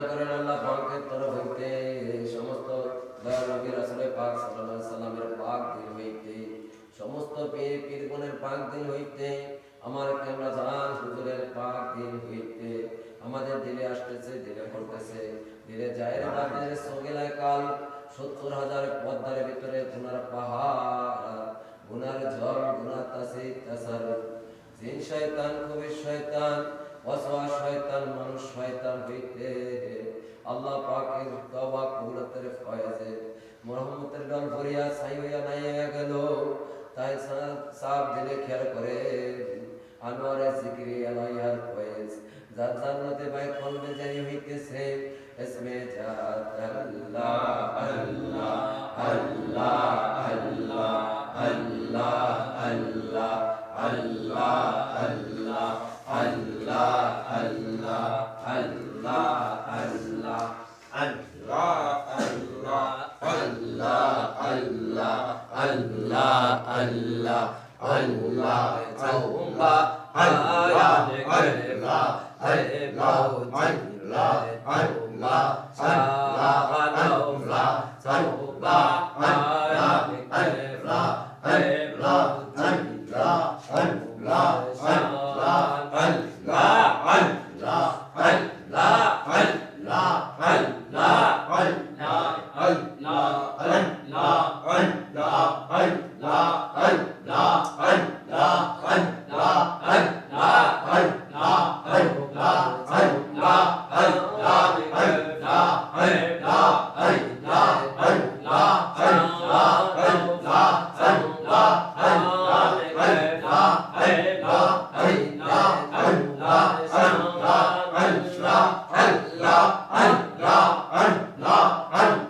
করেন আল্লাহ পাকের তরফ হইতে সমস্ত দয়াল নবী রাসূল পাক সাল্লাল্লাহু আলাইহি সাল্লামের পাক দিন হইতে সমস্ত পীর পীরগণের পাক দিন হইতে আমার কেবলা জান হুজুরের পাক দিন হইতে আমাদের দিলে আসতেছে, দিলে পড়তেছে, দিলে জায়ের বাদের সগেলায় কাল ৭০,০০০ পদ্মার ভিতরে গুনার পাহাড়, গুনার জল, গুনার তাসির তাসার, জিন শয়তান, কবির শয়তান, ওয়াসওয়াস শয়তান, মানুষ শয়তান হইতে আল্লাহ পাকের তওবা কবুলতের ফয়েজে রহমতের ডল ভরিয়া ছাই হইয়া নাই গেল। তাই সাব দিলে খেয়াল করে আনোয়ারে জিকিরে আলাইহার ফয়েজ যার জান্নাতে বাই কলবে জারি হইতেছে ইসমে জাত আল্লাহ আল্লাহ আল্লাহ আল্লাহ আল্লাহ আল্লাহ আল্লাহ আল্লাহ আল্লাহ আল্লাহ আল্লাহ আল্লাহ আল্লাহ আল্লাহ আল্লাহ আল্লাহ আল্লাহ আল্লাহ আল্লাহ তাওবা আয়াত আল্লাহ আল্লাহ আল্লাহ আল্লাহ আল্লাহ তাওবা আয়াত আল্লাহ আল্লাহ আল্লাহ আল্লাহ Allah